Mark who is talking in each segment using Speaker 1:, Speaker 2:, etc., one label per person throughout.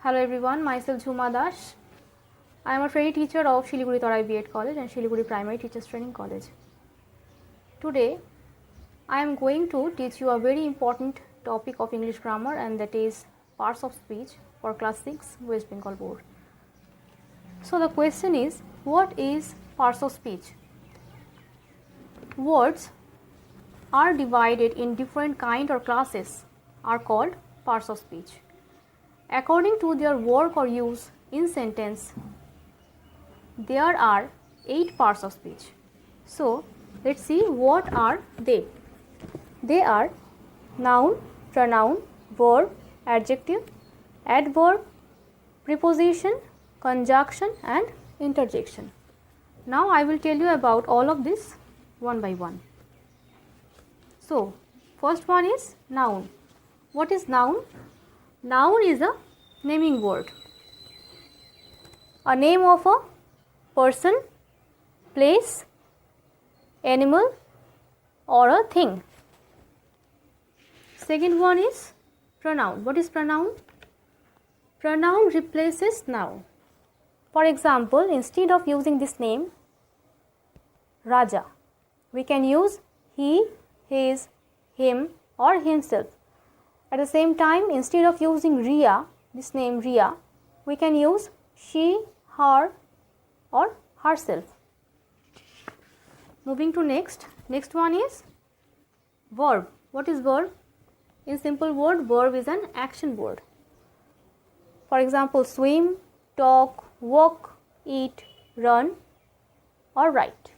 Speaker 1: Hello everyone, myself Jhuma Das. I am a trainee teacher of Shiliguri Tarai B.Ed College and Shiliguri Primary Teachers Training College. Today, I am going to teach you a very important topic of English grammar, and that is parts of speech for class 6 West Bengal Board. So the question is, what is parts of speech? Words are divided in different kind or classes are called parts of speech. According to their work or use in sentence, there are 8 parts of speech. So, let's see what are they. They are noun, pronoun, verb, adjective, adverb, preposition, conjunction and interjection. Now, I will tell you about all of this one by one. So, first one is noun. What is noun? Noun is a naming word. A name of a person, place, animal or a thing. Second one is pronoun. What is pronoun? Pronoun replaces noun. For example, instead of using this name Raja, we can use he, his, him or himself. At the same time, instead of using Riya, this name Riya, we can use she, her or herself. Moving to next one is verb. What is verb? In simple word, verb is an action word. For example, swim, talk, walk, eat, run or write.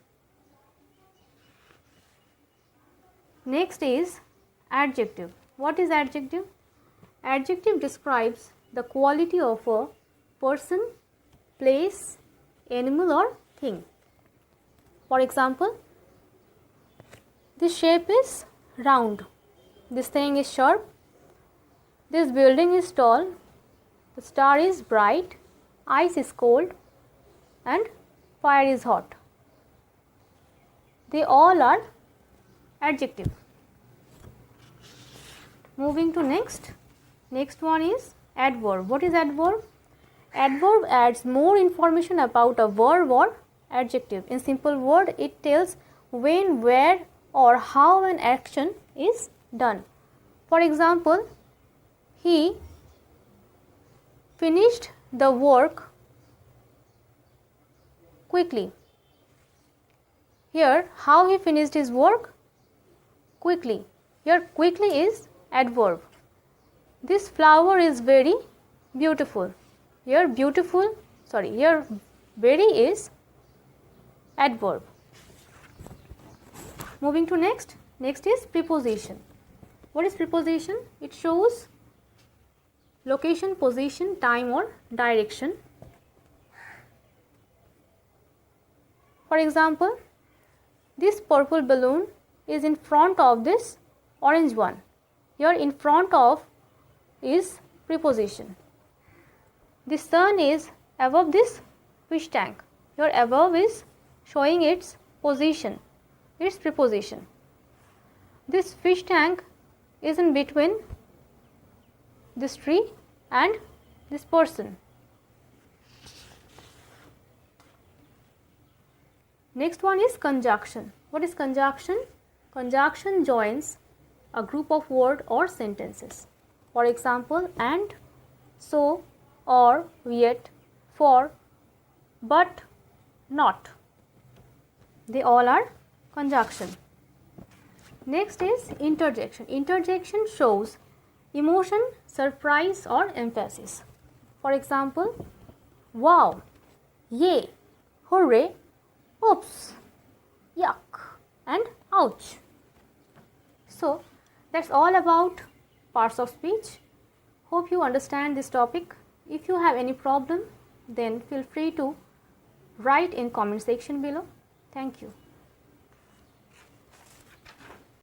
Speaker 1: Next is adjective. What is adjective? Adjective describes the quality of a person, place, animal or thing. For example, this shape is round, this thing is sharp, this building is tall, the star is bright, ice is cold and fire is hot. They all are adjective. Moving to next one is adverb. What is adverb? Adverb adds more information about a verb or adjective. In simple word, it tells when, where or how an action is done. For example, he finished the work quickly. Here, how he finished his work? Quickly. Here, quickly is adverb. This flower is very beautiful. Here very is adverb. Moving to next is preposition. What is preposition? It shows location, position, time or direction. For example, this purple balloon is in front of this orange one. Here in front of is preposition. The sun is above this fish tank. Here above is showing its position, its preposition. This fish tank is in between this tree and this person. Next one is conjunction. What is conjunction? Conjunction joins a group of words or sentences. For example, and, so, or, yet, for, but, not. They all are conjunction. Next is interjection. Interjection shows emotion, surprise or emphasis. For example, wow, yay, hooray, oops, yuck and ouch. So, that's all about parts of speech. Hope you understand this topic. If you have any problem, then feel free to write in comment section below. Thank you.